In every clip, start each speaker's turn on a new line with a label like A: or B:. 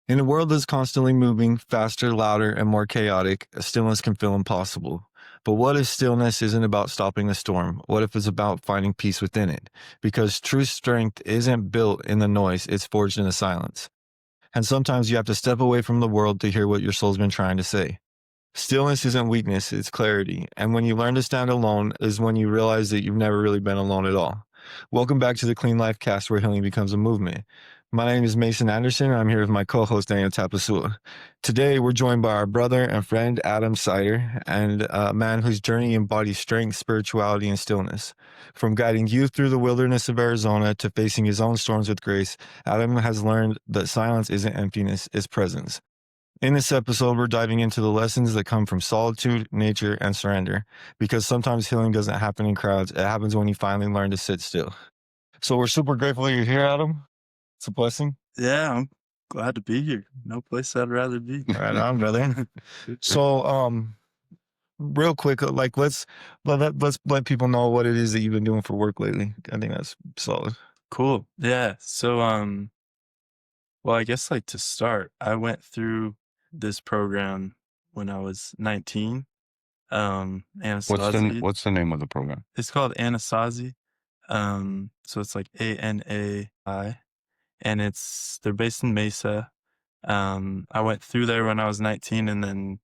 A: In a world that's constantly moving, faster, louder, and more chaotic, stillness can feel impossible. But what if stillness isn't about stopping the storm? What if it's about finding peace within it? Because true strength isn't built in the noise, it's forged in the silence. And sometimes you have to step away from the world to hear what your soul's been trying to say. Stillness isn't weakness, it's clarity. And when you learn to stand alone is when you realize that you've never really been alone at all. Welcome back to the Clean Life Cast, where healing becomes a movement. My name is Mason Anderson, and I'm here with my co-host, Daniel Tapusoa. Today, we're joined by our brother and friend, Adam Sieter, and a man whose journey embodies strength, spirituality, and stillness. From guiding youth through the wilderness of Arizona to facing his own storms with grace, Adam has learned that silence isn't emptiness, it's presence. In this episode, we're diving into the lessons that come from solitude, nature, and surrender, because sometimes healing doesn't happen in crowds. It happens when you finally learn to sit still. So we're super grateful you're here, Adam. It's a blessing.
B: Yeah, I'm glad to be here. No place I'd rather be.
A: Right on, brother. So, real quick, like let's let people know what it is that you've been doing for work lately. I think that's solid.
B: Cool. Yeah. So, well, I guess like to start, I went through this program when I was 19. Anasazi.
C: What's the name of the program?
B: It's called Anasazi. So it's like ANAI, and they're based in Mesa. I went through there when I was 19, and then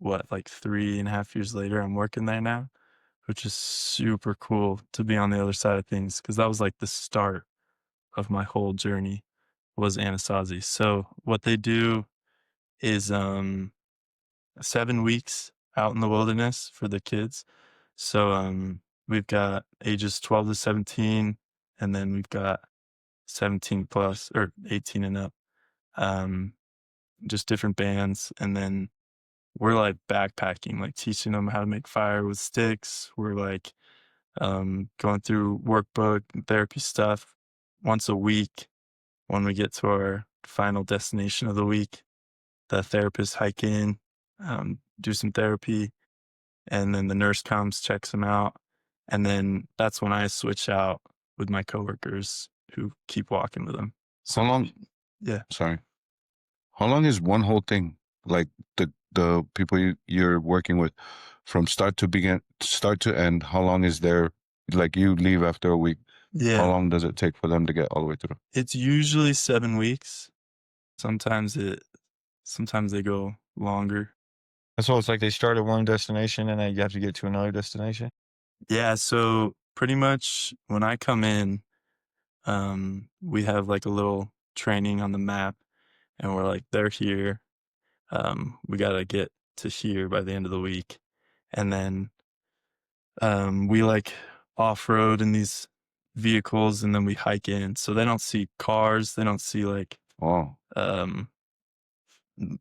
B: like 3.5 years later, I'm working there now, which is super cool to be on the other side of things, because that was like the start of my whole journey was Anasazi. So what they do is 7 weeks out in the wilderness for the kids. So we've got ages 12 to 17, and then we've got 17 plus or 18 and up. Just different bands, and then we're like backpacking, like teaching them how to make fire with sticks. We're like going through workbook and therapy stuff once a week. When we get to our final destination of the week, the therapist hike in, do some therapy, and then the nurse comes, checks them out. And then that's when I switch out with my coworkers who keep walking with them.
C: How long?
B: Yeah.
C: Sorry. How long is one whole thing? Like the people you're working with, from start to end. How long is there? Like you leave after a week.
B: Yeah.
C: How long does it take for them to get all the way through?
B: It's usually 7 weeks. Sometimes they go longer.
A: So it's like they start at one destination and then you have to get to another destination.
B: Yeah. So pretty much when I come in, we have like a little training on the map, and we're like, they're here. We got to get to here by the end of the week. And then we like off-road in these vehicles, and then we hike in. So they don't see cars. They don't see like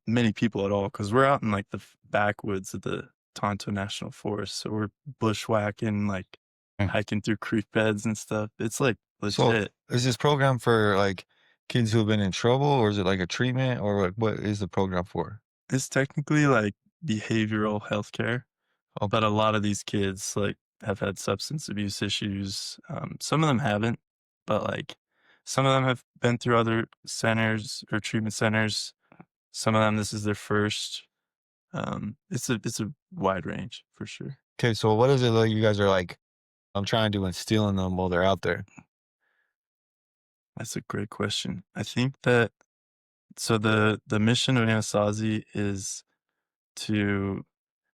B: many people at all, because we're out in like the backwoods of the Tonto National Forest. So we're bushwhacking, like hiking through creek beds and stuff. It's like legit.
A: So is this program for like kids who have been in trouble, or is it like a treatment, or like what is the program for?
B: It's technically like behavioral health care, but a lot of these kids like have had substance abuse issues. Some of them haven't, but like some of them have been through other centers or treatment centers. Some of them, this is their first. It's a wide range for sure.
A: Okay, so what is it that you guys are like, I'm trying to instill in them while they're out there?
B: That's a great question. I think that, so the mission of Anasazi is to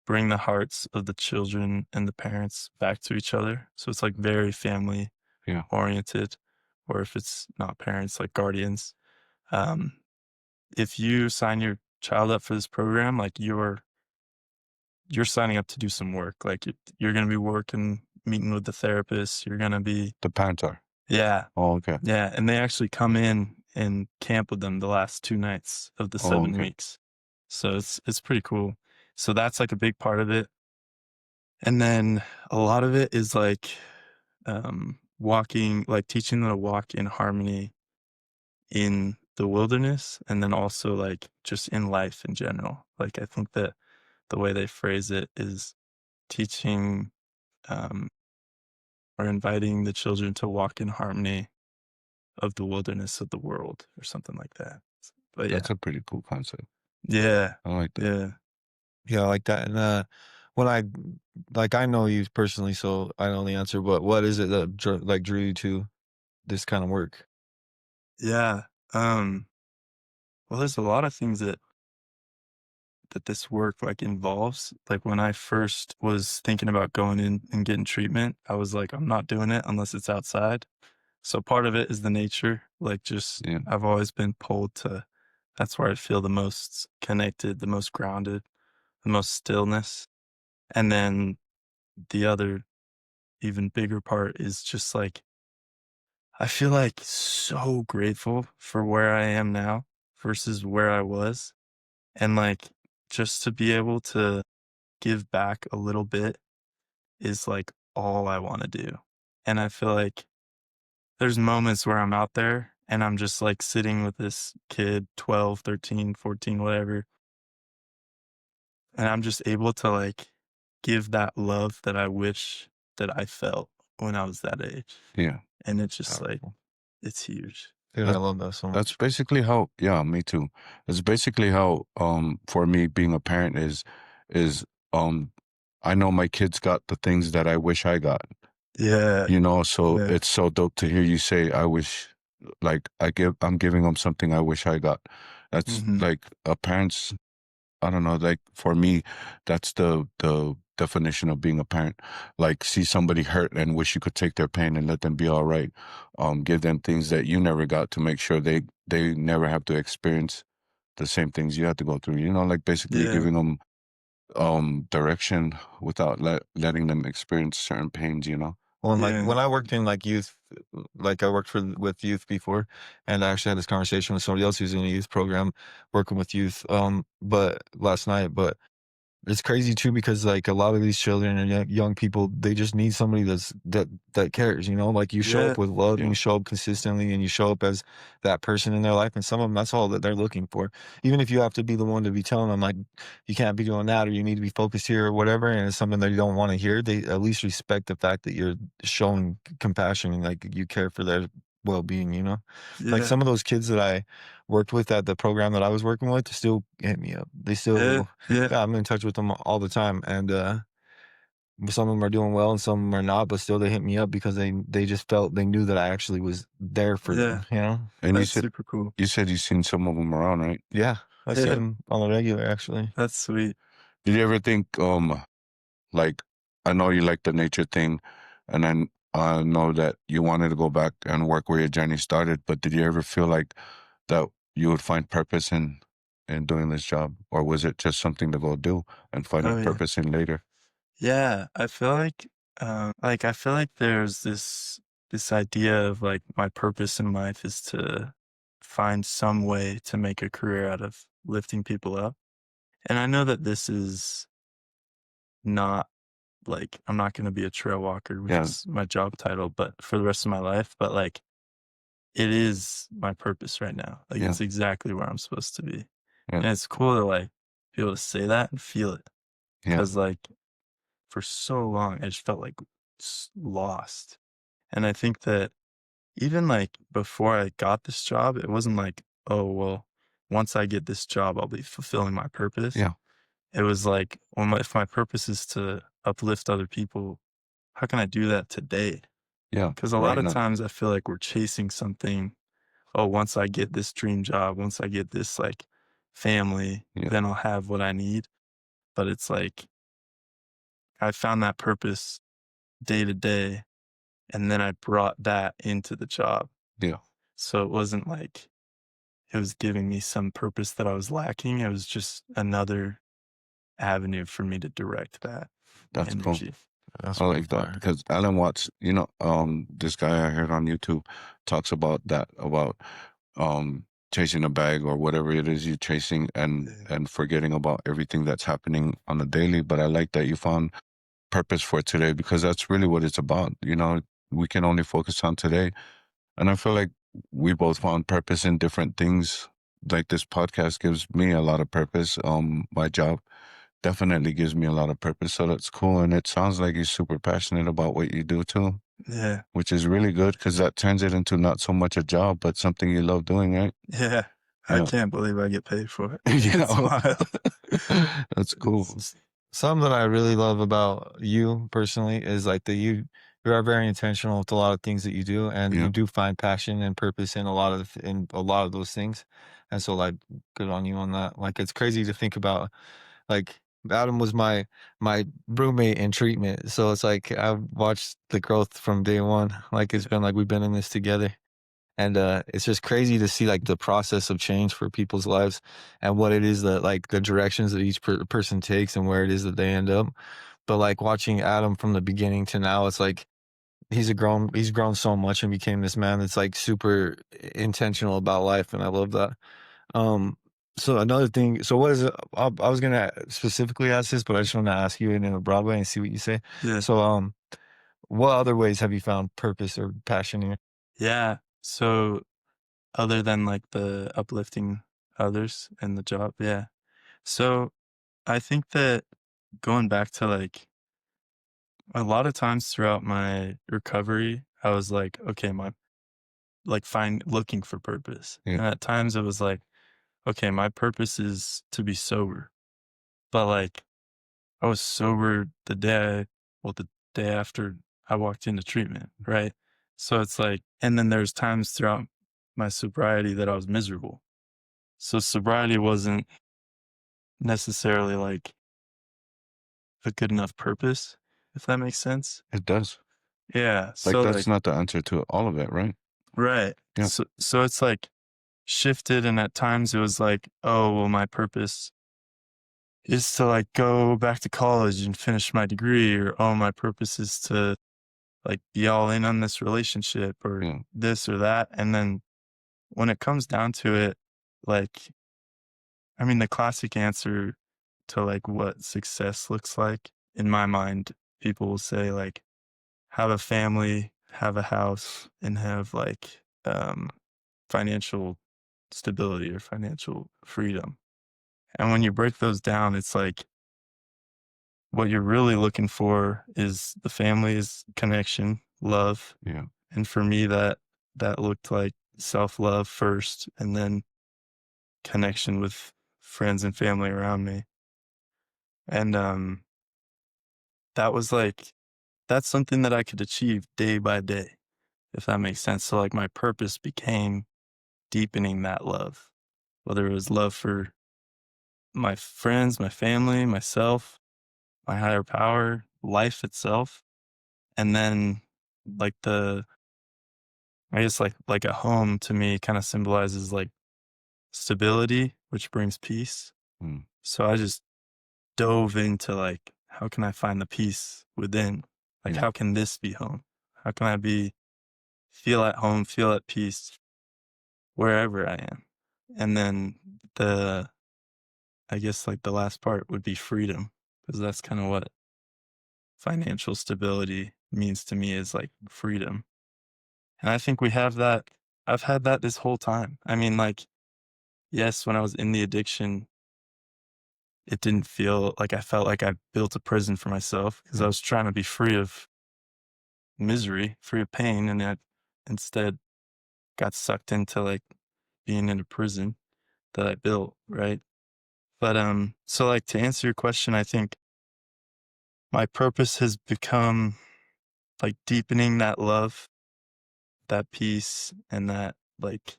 B: bring the hearts of the children and the parents back to each other. So it's like very family oriented, or if it's not parents, like guardians. If you sign your child up for this program, like you're signing up to do some work. Like you're going to be working, meeting with the therapist. You're going to be
C: the parents are.
B: Yeah.
C: Oh, okay.
B: Yeah. And they actually come in and camp with them the last 2 nights of the 7 weeks. So it's pretty cool. So that's like a big part of it. And then a lot of it is like walking, like teaching them to walk in harmony in the wilderness, and then also like just in life in general. Like I think that the way they phrase it is teaching or inviting the children to walk in harmony of the wilderness of the world, or something like that. But yeah.
C: That's a pretty cool concept.
B: Yeah.
C: I like that.
B: Yeah.
A: Yeah, I like that. And when I know you personally, so I know the answer. But what is it that drew you to this kind of work?
B: Yeah. Well, there's a lot of things that this work like involves. Like when I first was thinking about going in and getting treatment, I was like, I'm not doing it unless it's outside. So part of it is the nature. Like just
C: Yeah.
B: I've always been pulled to that's where I feel the most connected, the most grounded, the most stillness. And then the other even bigger part is just like I feel like so grateful for where I am now versus where I was. And like just to be able to give back a little bit is like all I want to do. And I feel like there's moments where I'm out there and I'm just like sitting with this kid, 12, 13, 14, whatever. And I'm just able to like give that love that I wish that I felt when I was that age.
C: Yeah.
B: And it's just like,
A: Powerful.
B: it's huge.
A: Dude, I
C: That-
A: love that so much.
C: That's basically how, yeah, me too. It's basically how, for me being a parent is, I know my kids got the things that I wish I got,
B: Yeah.
C: so
B: Yeah.
C: it's so dope to hear you say, I wish, like, I'm giving them something I wish I got. That's
B: Mhm.
C: like a parent's, I don't know, like for me, that's the definition of being a parent. Like see somebody hurt and wish you could take their pain and let them be all right. Give them things that you never got to make sure they never have to experience the same things you had to go through. Like basically
B: Yeah.
C: giving them direction without letting them experience certain pains.
A: Well, and like
B: Yeah.
A: when I worked in like youth, like I worked with youth before, and I actually had this conversation with somebody else who's in a youth program working with youth. But last night, but it's crazy too because like a lot of these children and young people, they just need somebody that cares. Like you show
B: Yeah.
A: up with love and
C: Yeah.
A: you show up consistently and you show up as that person in their life. And some of them, that's all that they're looking for. Even if you have to be the one to be telling them like you can't be doing that or you need to be focused here or whatever, and it's something that you don't want to hear, they at least respect the fact that you're showing compassion and like you care for their well-being. Like
B: Yeah.
A: some of those kids that I worked with at the program that I was working with still hit me up. They still,
B: Yeah.
A: yeah, I'm in touch with them all the time, and some of them are doing well, and some of them are not. But still, they hit me up because they just felt they knew that I actually was there for
B: Yeah.
A: them.
C: And
B: That's super cool.
C: you said you've seen some of them around, right?
A: Yeah, I see
B: Yeah.
A: them on the regular actually.
B: That's sweet.
C: Did you ever think like I know you like the nature thing, and then I know that you wanted to go back and work where your journey started, but did you ever feel like that you would find purpose in doing this job, or was it just something to go do and find a
B: Oh yeah.
C: purpose in later?
B: Yeah. I feel like I feel like there's this idea of like my purpose in life is to find some way to make a career out of lifting people up. And I know that this is not like I'm not going to be a trail walker, which
C: Yeah,
B: is my job title, but for the rest of my life, but like it is my purpose right now. Like
C: yeah,
B: it's exactly where I'm supposed to be.
C: yeah,
B: And it's cool to like be able to say that and feel it.
C: yeah,
B: Cause like for so long, I just felt like lost. And I think that even like before I got this job, it wasn't like, oh, well, once I get this job, I'll be fulfilling my purpose.
C: yeah,
B: It was like, if my purpose is to uplift other people, how can I do that today?
C: yeah.
B: Because a lot
C: Right
B: of
C: now,
B: times I feel like we're chasing something. Oh, once I get this dream job, once I get this like family,
C: yeah,
B: then I'll have what I need. But it's like I found that purpose day to day, and then I brought that into the job.
C: yeah.
B: So it wasn't like it was giving me some purpose that I was lacking. It was just another avenue for me to direct that
C: That's cool.
B: energy.
A: That's
C: I
A: really
C: like that
A: fire.
C: because Alan Watts, this guy I heard on YouTube talks about that, about chasing a bag or whatever it is you're chasing and
B: Yeah.
C: and forgetting about everything that's happening on the daily. But I like that you found purpose for today because that's really what it's about. We can only focus on today. And I feel like we both found purpose in different things. Like this podcast gives me a lot of purpose. My job definitely gives me a lot of purpose. So that's cool. And it sounds like you're super passionate about what you do too,
B: Yeah.
C: which is really good because that turns it into not so much a job, but something you love doing, right?
B: Yeah. I
C: Yeah.
B: can't believe I get paid for it.
C: Yeah.
B: It's wild.
C: That's cool.
A: Something that I really love about you personally is like that you are very intentional with a lot of things that you do, and
C: Yeah.
A: you do find passion and purpose in in a lot of those things. And so, like, good on you on that. Like, it's crazy to think about. Like, Adam was my roommate in treatment, so it's like I've watched the growth from day one. Like, it's been like we've been in this together. And it's just crazy to see like the process of change for people's lives and what it is that like the directions that each person takes and where it is that they end up. But like watching Adam from the beginning to now, it's like he's grown so much and became this man that's like super intentional about life, and I love that. Um, so another thing, so what is it? I was gonna specifically ask this, but I just want to ask you it in a broad way and see what you say.
B: Yeah.
A: So, what other ways have you found purpose or passion in?
B: Yeah. So other than like the uplifting others and the job, yeah. So I think that going back to like a lot of times throughout my recovery, I was like, okay, my like looking for purpose.
C: Yeah.
B: And at times it was like, okay, my purpose is to be sober. But like I was sober the day after I walked into treatment, right? So it's like, and then there's times throughout my sobriety that I was miserable. So sobriety wasn't necessarily like a good enough purpose, if that makes sense.
C: It does.
B: Yeah.
C: Like,
B: So
C: that's
B: like,
C: not the answer to all of it, right?
B: right.
C: Yeah.
B: So it's like shifted. And at times it was like, oh, well, my purpose is to like go back to college and finish my degree, or oh, my purpose is to like be all in on this relationship or
C: Yeah.
B: this or that. And then when it comes down to it, like, I mean, the classic answer to like what success looks like in my mind, people will say like, have a family, have a house, and have like financial stability or financial freedom. And when you break those down, it's like what you're really looking for is the family's connection, love.
C: Yeah.
B: And for me, that looked like self-love first, and then connection with friends and family around me. And that was like that's something that I could achieve day by day, if that makes sense. So like my purpose became deepening that love, whether it was love for my friends, my family, myself, my higher power, life itself. And then like I guess like a home to me kind of symbolizes like stability, which brings peace.
C: Mm.
B: So I just dove into like, how can I find the peace within? Like,
C: Yeah.
B: how can this be home? How can I feel at home, feel at peace wherever I am? And then I guess like the last part would be freedom, because that's kind of what financial stability means to me, is like freedom. And I think we have that. I've had that this whole time. I mean, like, yes, when I was in the addiction, it didn't feel like I felt like I built a prison for myself, because I was trying to be free of misery, free of pain, and I instead got sucked into like being in a prison that I built, right? But so like to answer your question, I think my purpose has become like deepening that love, that peace, and that like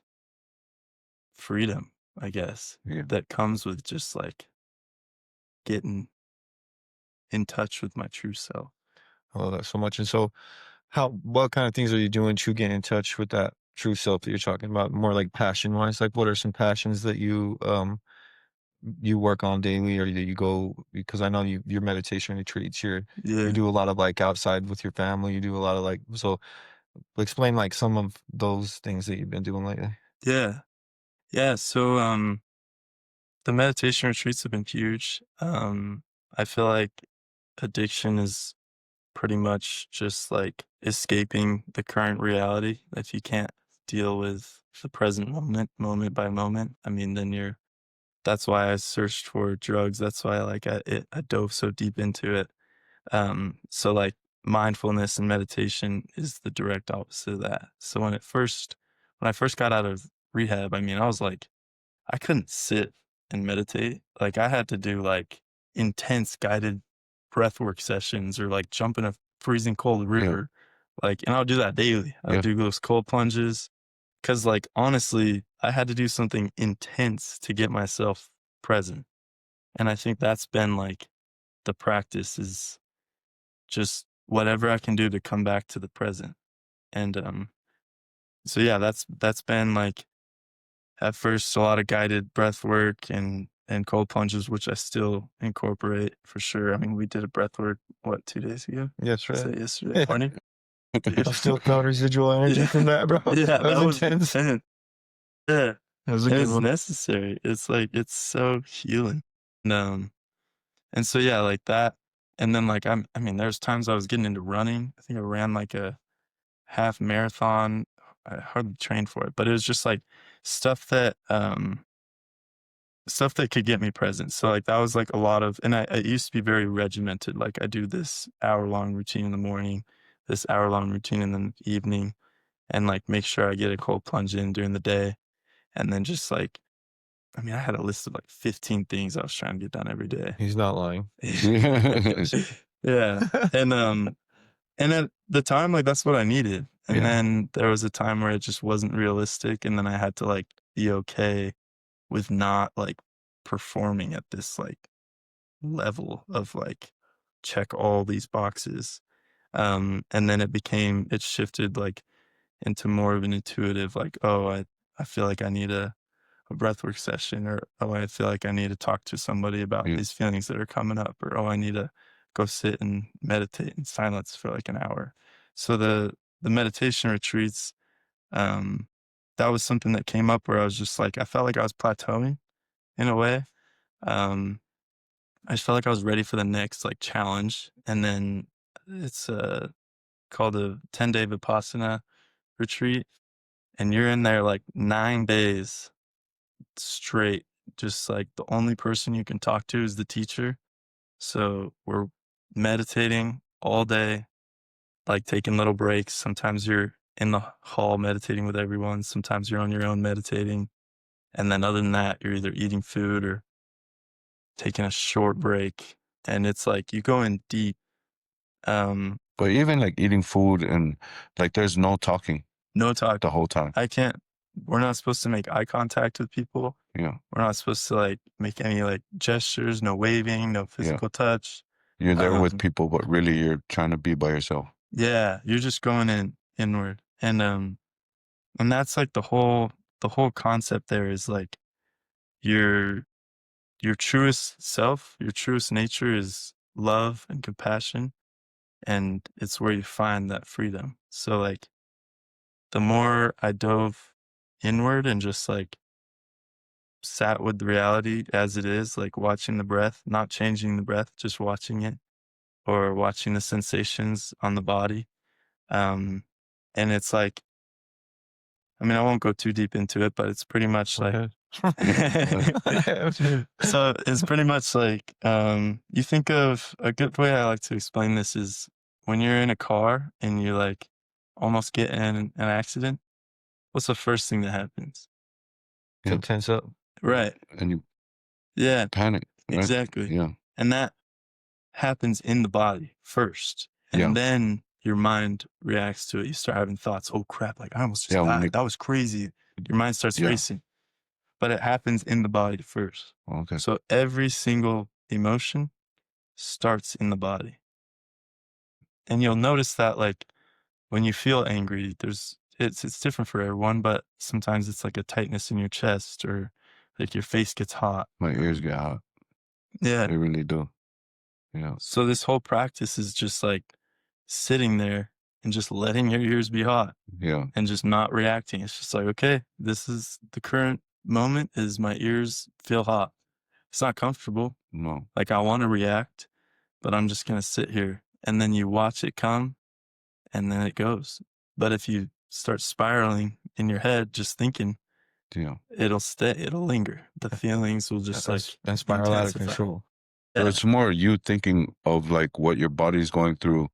B: freedom, I guess,
C: Yeah.
B: that comes with just like getting in touch with my true self.
A: I love that so much. And so, what kind of things are you doing to get in touch with that true self that you're talking about? More like passion wise, like what are some passions that you work on daily, or that you go, because I know your meditation retreats, you
B: Yeah.
A: do a lot of like outside with your family. You do a lot of like, so explain like some of those things that you've been doing lately.
B: Yeah. Yeah. So the meditation retreats have been huge. I feel like addiction is pretty much just like escaping the current reality. If you can't deal with the present moment, moment by moment, I mean, then that's why I searched for drugs. That's why like I dove so deep into it. So like mindfulness and meditation is the direct opposite of that. So when I first got out of rehab, I mean, I was like, I couldn't sit and meditate. Like, I had to do, like, intense guided breathwork sessions or, like, jump in a freezing cold river. Like, and I would do that daily. I would do those cold plunges. 'Cause, like, honestly, I had to do something intense to get myself present. And I think that's been, like, the practice is just whatever I can do to come back to the present. And, so yeah, that's been, like, at first a lot of guided breath work and cold plunges, which I still incorporate for sure. I mean, we did a breath work, what, 2 days ago?
A: Yes,
B: Was
A: right.
B: it yesterday morning?
A: I still felt residual energy from that, bro.
B: Yeah,
A: That was intense.
B: intense. Yeah.
A: That was a
B: It
A: good
B: was
A: one.
B: necessary. It's like, it's so healing. And so, yeah, like that. And then, like, I mean, there's times I was getting into running. I think I ran like a half marathon. I hardly trained for it, but it was just like stuff that, stuff that could get me present. So, like, that was like a lot of, and I used to be very regimented. Like, I do this hour-long routine in the morning, this hour-long routine in the evening, and like make sure I get a cold plunge in during the day. And then just like, I mean, I had a list of like 15 things I was trying to get done every day.
A: He's not lying.
B: Yeah. And at the time, like, that's what I needed. And then there was a time where it just wasn't realistic. And then I had to like be okay with not like performing at this like level of like check all these boxes. And then it shifted like into more of an intuitive, like, oh, I feel like I need a breathwork session, or, oh, I feel like I need to talk to somebody about these feelings that are coming up, or, oh, I need to go sit and meditate in silence for like an hour. So the meditation retreats, that was something that came up where I was just like, I felt like I was plateauing in a way. Um, I just felt like I was ready for the next like challenge. And then it's called a 10-day Vipassana retreat. And you're in there like 9 days straight. Just like the only person you can talk to is the teacher. So we're meditating all day, like taking little breaks. Sometimes you're in the hall meditating with everyone. Sometimes you're on your own meditating. And then other than that, you're either eating food or taking a short break. And it's like you go in deep.
C: But even like eating food and like there's no talking
B: No talk.
C: the whole time.
B: We're not supposed to make eye contact with people.
C: Yeah.
B: We're not supposed to like make any like gestures, no waving, no physical touch.
C: You're there with people, but really you're trying to be by yourself.
B: Yeah, you're just going inward. And that's like the whole concept there is like your truest self, your truest nature is love and compassion, and it's where you find that freedom. So like the more I dove inward and just like sat with the reality as it is, like watching the breath, not changing the breath, just watching it, or watching the sensations on the body. And it's like, I mean, I won't go too deep into it, but it's pretty much like, so it's pretty much like, you think of a good way I like to explain this is when you're in a car and you like almost get in an accident, what's the first thing that happens?
A: To tense up.
B: Right.
C: And you
B: Yeah,
C: panic. Right?
B: exactly.
C: Yeah.
B: And that happens in the body first. And then your mind reacts to it. You start having thoughts, oh crap, like I almost just died. That was crazy. Your mind starts racing. But it happens in the body first.
C: Okay.
B: So every single emotion starts in the body. And you'll notice that like when you feel angry, it's different for everyone, but sometimes it's like a tightness in your chest, or like your face gets hot.
C: My ears get hot.
B: Yeah.
C: They really do. Yeah.
B: So this whole practice is just like sitting there and just letting your ears be hot.
C: Yeah.
B: And just not reacting. It's just like, okay, this is the current moment is my ears feel hot. It's not comfortable.
C: No.
B: Like I want to react, but I'm just going to sit here. And then you watch it come and then it goes. But if you start spiraling in your head, just thinking, it'll stay, it'll linger. The feelings will just like
A: and spiral out of control.
C: Yeah. So it's more you thinking of like what your body's going through,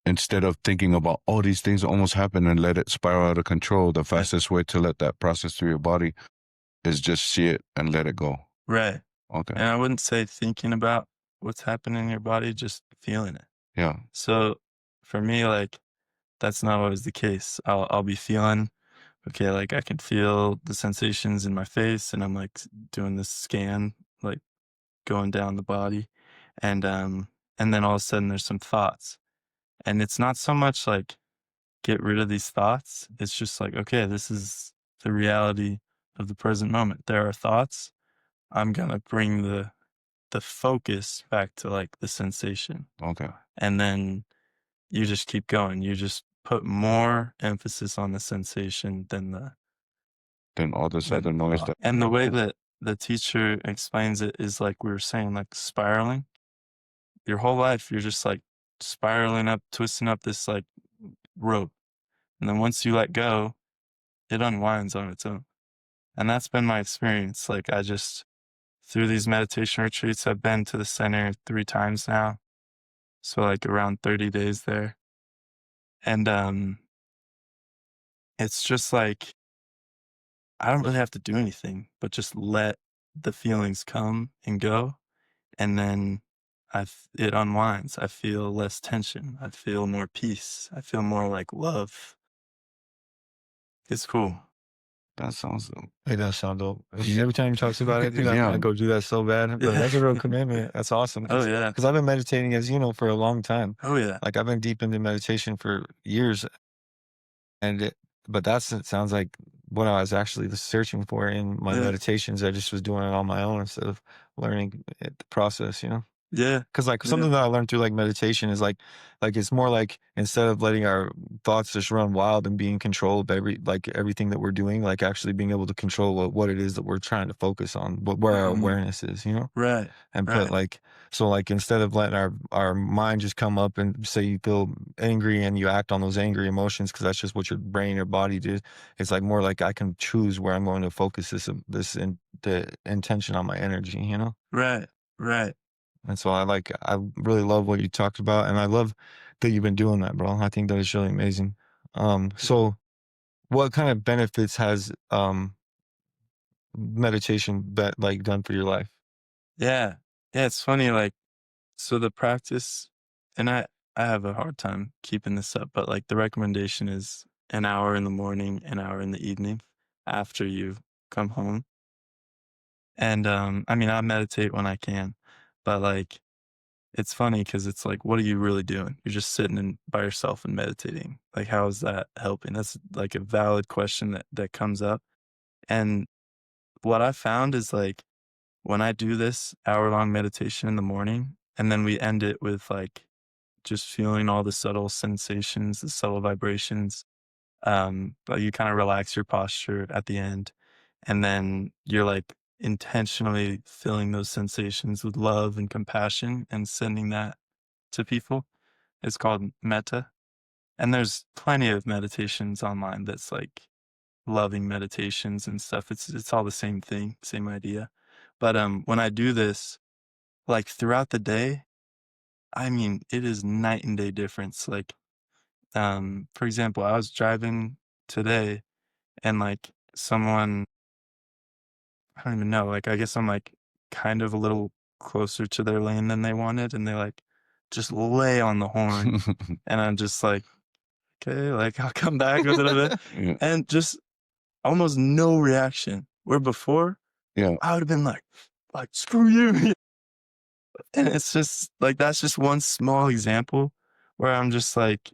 C: instead of thinking about, oh, these things almost happen and let it spiral out of control. The fastest way to let that process through your body is just see it and let it go.
B: Right.
C: Okay.
B: And I wouldn't say thinking about what's happening in your body, just feeling it.
C: Yeah.
B: So for me, like, that's not always the case. I'll be feeling, okay, like I can feel the sensations in my face, and I'm like doing this scan, like going down the body. And then all of a sudden there's some thoughts. And it's not so much like get rid of these thoughts. It's just like, okay, this is the reality of the present moment. There are thoughts. I'm gonna bring the focus back to like the sensation.
C: Okay.
B: And then you just keep going. You just put more emphasis on the sensation than
C: Then all this other noise that.
B: and the way that the teacher explains it is like we were saying, like spiraling. Your whole life, you're just like spiraling up, twisting up this like rope. And then once you let go, it unwinds on its own. And that's been my experience. Like I just, through these meditation retreats, I've been to the center 3 times now. So like around 30 days there. And it's just like, I don't really have to do anything, but just let the feelings come and go. And then it unwinds. I feel less tension. I feel more peace. I feel more like love. It's cool.
C: That sounds dope.
A: It does sound dope. Every time he talks about it, dude, I
C: Yeah.
A: want to go do that so bad. But that's a real commitment. That's awesome.
B: Oh, yeah.
A: Because I've been meditating, as you know, for a long time.
B: Oh, yeah.
A: Like I've been deep into meditation for years, but it sounds like what I was actually searching for in my
B: Yeah.
A: meditations. I just was doing it on my own instead of learning the process, you know?
B: Yeah.
A: Because like something that I learned through like meditation is like it's more like instead of letting our thoughts just run wild and being controlled by everything that we're doing, like actually being able to control what it is that we're trying to focus on, where our awareness is, you know?
B: Right.
A: And put like instead of letting our mind just come up and say you feel angry and you act on those angry emotions because that's just what your brain or body did. It's like more like I can choose where I'm going to focus the intention on my energy, you know?
B: Right. Right.
A: And so I really love what you talked about, and I love that you've been doing that, bro. I think that is really amazing. So what kind of benefits has meditation done for your life?
B: Yeah. Yeah. It's funny. Like, so the practice, and I have a hard time keeping this up, but like the recommendation is an hour in the morning, an hour in the evening after you come home. And I mean, I meditate when I can, but like it's funny because it's like, what are you really doing? You're just sitting by yourself and meditating. Like, how is that helping? That's like a valid question that comes up. And what I found is like when I do this hour-long meditation in the morning, and then we end it with like just feeling all the subtle sensations, the subtle vibrations. But you kind of relax your posture at the end, and then you're like intentionally filling those sensations with love and compassion and sending that to people. It's called metta. And there's plenty of meditations online that's like loving meditations and stuff. It's all the same thing, same idea. But when I do this, like throughout the day, I mean, it is night and day difference. Like, for example, I was driving today and like someone, I don't even know, like I guess I'm like kind of a little closer to their lane than they wanted, and they like just lay on the horn. And I'm just like, okay, like I'll come back with it.
C: Yeah.
B: And just almost no reaction. Where before,
C: Yeah.
B: I would have been like screw you. And it's just like that's just one small example where I'm just like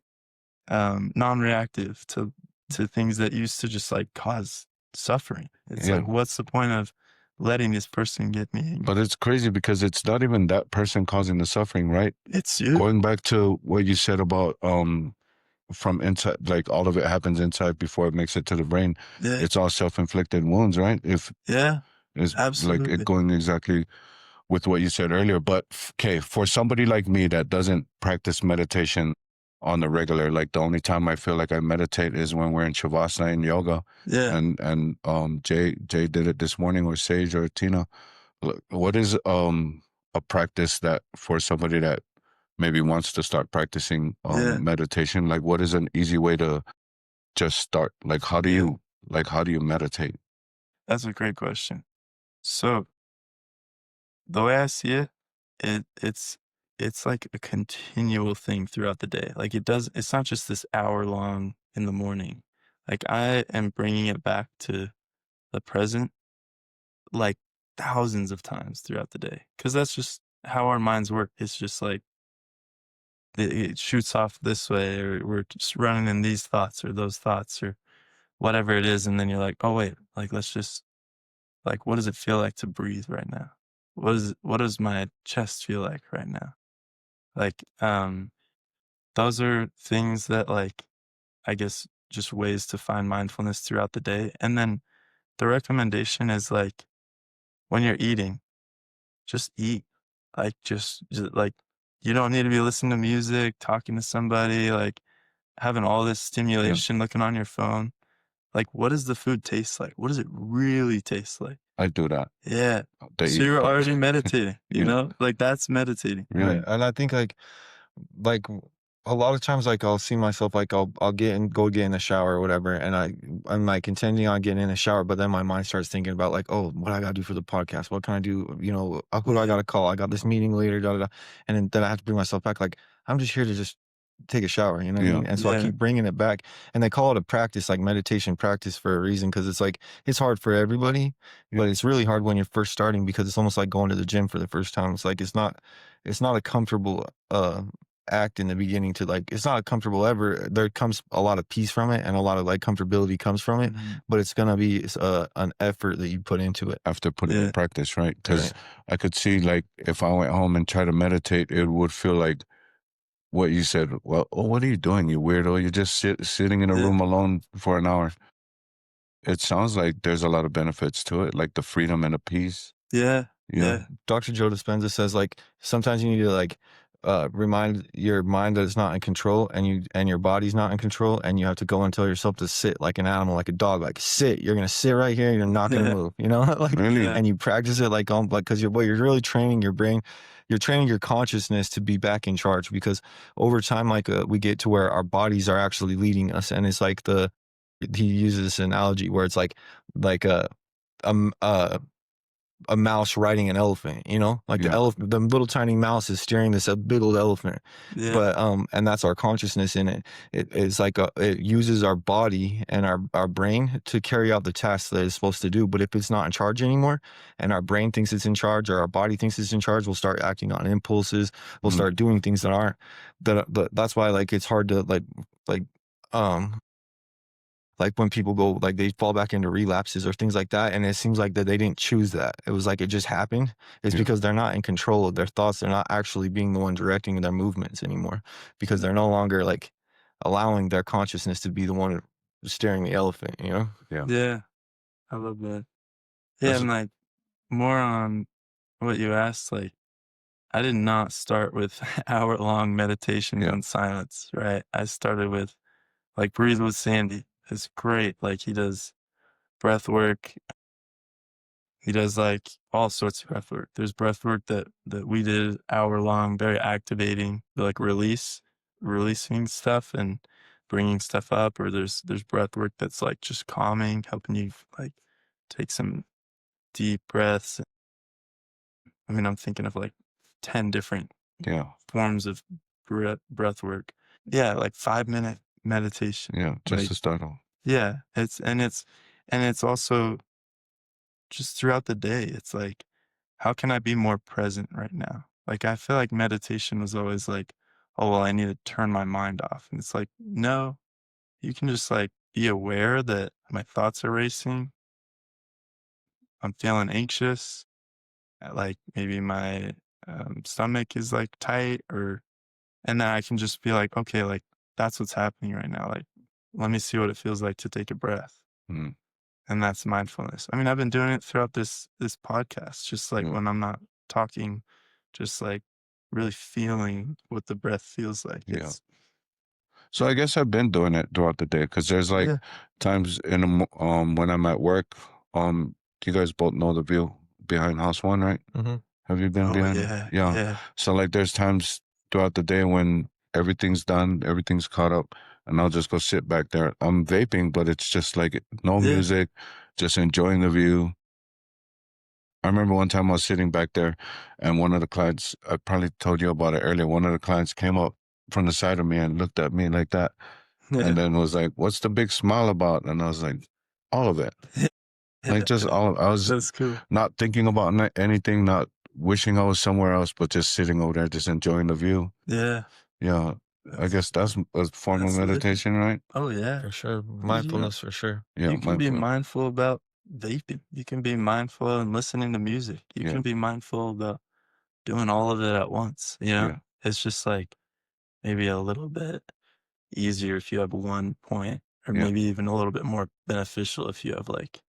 B: non-reactive to things that used to just like cause suffering. It's
C: Yeah.
B: like, what's the point of letting this person get me?
C: But it's crazy because it's not even that person causing the suffering, right?
B: It's you.
C: Going back to what you said about from inside, like all of it happens inside before it makes it to the brain.
B: Yeah.
C: It's all self-inflicted wounds, right? It's
B: Absolutely.
C: like it going exactly with what you said earlier. But okay, for somebody like me that doesn't practice meditation on the regular, like the only time I feel like I meditate is when we're in Shavasana in yoga.
B: Yeah.
C: And Jay did it this morning, or Sage or Tina. What is a practice that for somebody that maybe wants to start practicing meditation, like what is an easy way to just start? Like how do you meditate?
B: That's a great question. So the way I see it, it's like a continual thing throughout the day. Like it's not just this hour long in the morning. Like I am bringing it back to the present like thousands of times throughout the day. Cause that's just how our minds work. It's just like it shoots off this way, or we're just running in these thoughts or those thoughts or whatever it is. And then you're like, oh wait, like let's just like, what does it feel like to breathe right now? What does my chest feel like right now? Like, those are things that like, I guess just ways to find mindfulness throughout the day. And then the recommendation is like when you're eating, just eat. Like just like you don't need to be listening to music, talking to somebody, like having all this stimulation, looking on your phone. Like, what does the food taste like? What does it really taste like?
C: I do that.
B: Yeah.
C: The
B: So
C: eat
B: you're
C: part.
B: already meditating, you
C: Yeah.
B: know? Like that's meditating.
C: Really?
A: Right. And I think like a lot of times like I'll see myself like I'll go get in the shower or whatever, and I'm like intending on getting in the shower, but then my mind starts thinking about like, oh, what I gotta do for the podcast, what can I do, who do I gotta call, I got this meeting later, da da da. And then I have to bring myself back, like I'm just here to just take a shower, you know what I
C: Yeah.
A: mean? And so I
B: Yeah.
A: keep bringing it back, and they call it a practice, like meditation practice, for a reason, because it's like it's hard for everybody, but it's really hard when you're first starting, because it's almost like going to the gym for the first time. It's like it's not a comfortable act in the beginning, to like, it's not comfortable ever. There comes a lot of peace from it, and a lot of like comfortability comes from it,
B: Mhm.
A: but it's gonna be an effort that you put into it.
C: After putting
B: Yeah.
C: in practice, right? Because
A: Right.
C: I could see, like, if I went home and tried to meditate, it would feel like what you said. Well, oh, what are you doing, you weirdo? You're just sitting in a
B: Yeah.
C: room alone for an hour. It sounds like there's a lot of benefits to it, like the freedom and the peace.
B: Yeah.
C: Yeah.
B: Yeah.
A: Dr. Joe Dispenza says like sometimes you need to like remind your mind that it's not in control, and your body's not in control, and you have to go and tell yourself to sit like an animal, like a dog, like sit. You're gonna sit right here. You're not gonna
B: Yeah.
A: move. Like
C: Really?
B: Yeah.
A: and you practice it like because you're really training your brain. You're training your consciousness to be back in charge, because over time, like we get to where our bodies are actually leading us, and it's like he uses this analogy where it's like um uh a mouse riding an elephant, like the
C: Yeah.
A: elephant, the little tiny mouse is steering this big old elephant.
B: Yeah.
A: But and that's our consciousness in it. It's like it uses our body and our brain to carry out the tasks that it's supposed to do. But if it's not in charge anymore, and our brain thinks it's in charge, or our body thinks it's in charge, we'll start acting on impulses. We'll
C: Mm.
A: start doing things that aren't. That's why like it's hard to like um like when people go, like they fall back into relapses or things like that, and it seems like that they didn't choose that. It was like it just happened. It's
C: Yeah.
A: because they're not in control of their thoughts. They're not actually being the one directing their movements anymore, because they're no longer like allowing their consciousness to be the one steering the elephant,
C: Yeah.
B: Yeah. I love that. Yeah.
C: That's-
B: And like more on what you asked, like I did not start with hour-long meditations
C: Yeah.
B: in silence, right? I started with like Breathe with Sandy. It's great. Like he does breath work. He does like all sorts of breath work. There's breath work that we did hour-long, very activating, like releasing stuff and bringing stuff up. Or there's breath work that's like just calming, helping you like take some deep breaths. I mean, I'm thinking of like 10 different
C: Yeah.
B: forms of breath work. Yeah, like 5-minute meditation.
C: Yeah. Just
B: Like,
C: to start off.
B: yeah, it's also just throughout the day. It's like, how can I be more present right now? Like, I feel like meditation was always like, oh, well, I need to turn my mind off. And it's like, no, you can just like be aware that my thoughts are racing. I'm feeling anxious. Like maybe my stomach is like tight, and then I can just be like, okay, like that's what's happening right now. Like, let me see what it feels like to take a breath.
C: Mm.
B: And that's mindfulness. I mean, I've been doing it throughout this podcast, just like
C: Yeah.
B: when I'm not talking, just like really feeling what the breath feels like.
C: Yeah.
B: It's
C: So I guess I've been doing it throughout the day, because there's like
B: yeah,
C: times when I'm at work. You guys both know the view behind House One, right?
A: Mm-hmm.
C: Have you been
B: oh
C: behind it?
B: yeah,
C: Yeah.
B: yeah,
C: So like there's times throughout the day when everything's done, everything's caught up, and I'll just go sit back there. I'm vaping, but it's just like no
B: yeah,
C: music, just enjoying the view. I remember one time I was sitting back there and one of the clients, I probably told you about it earlier, one of the clients came up from the side of me and looked at me like that and then was like, "What's the big smile about?" And I was like, "All of it." Like just all of, I was
B: That's cool.
C: not thinking about anything, not wishing I was somewhere else, but just sitting over there, just enjoying the view.
B: Yeah.
C: Yeah. I guess that's a form of
B: that's living.
C: meditation, right?
B: Oh yeah.
A: For sure. Mindfulness, for sure.
C: Yeah.
B: You can be
C: mindful.
B: mindful about vaping. You can be mindful and listening to music. You
C: Yeah.
B: can be mindful about doing all of it at once. You know,
C: Yeah.
B: it's just like maybe a little bit easier if you have one point, or
C: Yeah.
B: maybe even a little bit more beneficial if you have like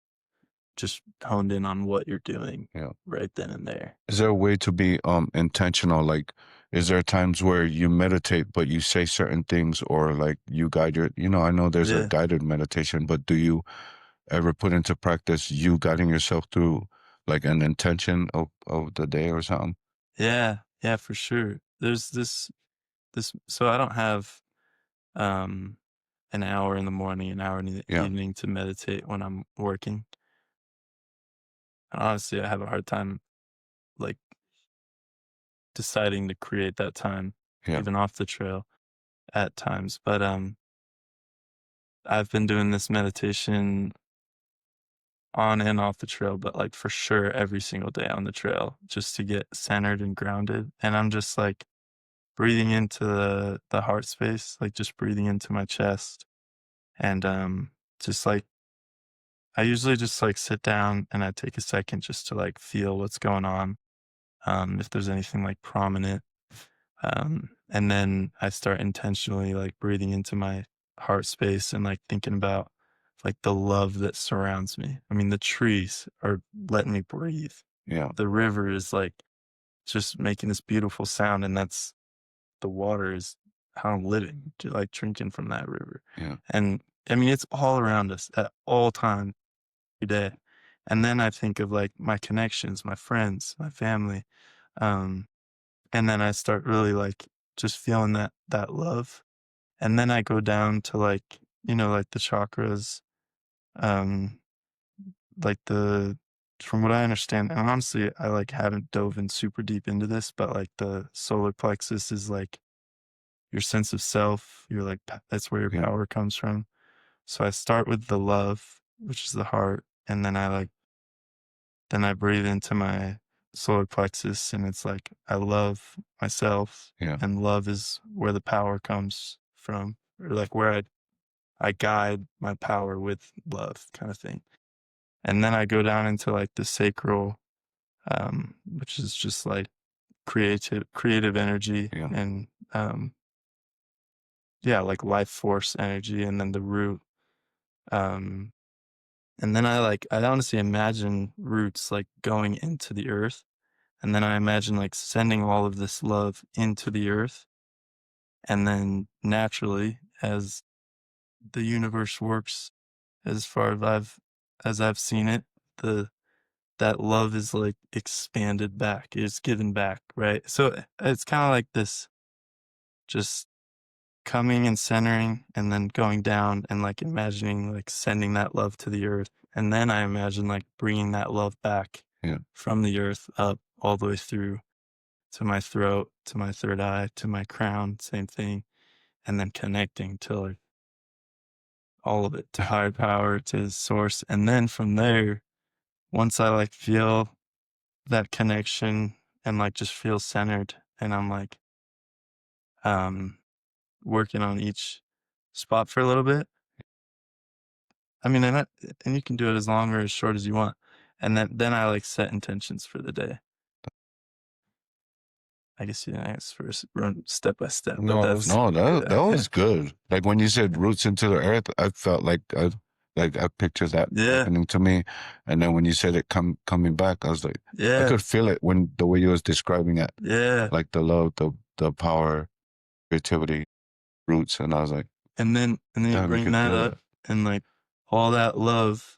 B: just honed in on what you're doing
C: Yeah.
B: right then and there.
C: Is there a way to be intentional? Like, is there times where you meditate but you say certain things, or like you guide your, I know there's a
B: Yeah.
C: guided meditation, but do you ever put into practice you guiding yourself through like an intention of the day or something?
B: Yeah, yeah, for sure. There's so I don't have an hour in the morning, an hour in the
C: Yeah.
B: evening to meditate when I'm working. And honestly, I have a hard time like deciding to create that time
C: Yeah.
B: even off the trail at times. But I've been doing this meditation on and off the trail, but like for sure every single day on the trail just to get centered and grounded. And I'm just like breathing into the heart space, like just breathing into my chest. And just like I usually just like sit down and I take a second just to like feel what's going on. If there's anything like prominent. And then I start intentionally like breathing into my heart space and like thinking about like the love that surrounds me. I mean, the trees are letting me breathe.
C: Yeah.
B: The river is like just making this beautiful sound, and that's the water is how I'm living, like drinking from that river.
C: Yeah.
B: And I mean, it's all around us at all times, every day. And then I think of like my connections, my friends, my family. Um, and then I start really like just feeling that love. And then I go down to like, like the chakras, um, like from what I understand, and honestly, I like haven't dove in super deep into this, but like the solar plexus is like your sense of self. You're like, that's where your
C: Yeah.
B: power comes from. So I start with the love, which is the heart. And then I breathe into my solar plexus, and it's like, I love myself.
C: Yeah.
B: And love is where the power comes from, or like where I guide my power with love kind of thing. And then I go down into like the sacral, which is just like creative energy
C: Yeah.
B: and, yeah, like life force energy. And then the root, um, and then I honestly imagine roots like going into the earth. And then I imagine like sending all of this love into the earth. And then naturally, as the universe works, as far as I've seen it, that love is like expanded back. It's given back, right? So it's kind of like this just coming and centering and then going down and like imagining like sending that love to the earth. And then I imagine like bringing that love back
C: Yeah.
B: from the earth up all the way through to my throat, to my third eye, to my crown, same thing. And then connecting to like all of it, to higher power, to source. And then from there, once I like feel that connection and like just feel centered, and I'm like working on each spot for a little bit. I mean, and you can do it as long or as short as you want. And then I like set intentions for the day. I guess you didn't ask for run step by step, but
A: No,
B: that's
C: That was good. Like when you said roots into the earth, I felt like I pictured that
B: yeah,
C: happening to me. And then when you said it coming back, I was like, I
B: yeah,
C: could feel it when the way you was describing it,
B: yeah.
C: like the love, the power, creativity, roots, and I was like,
B: And then you
C: damn, you
B: bring
C: could
B: that
C: feel
B: up,
C: it.
B: and like all that love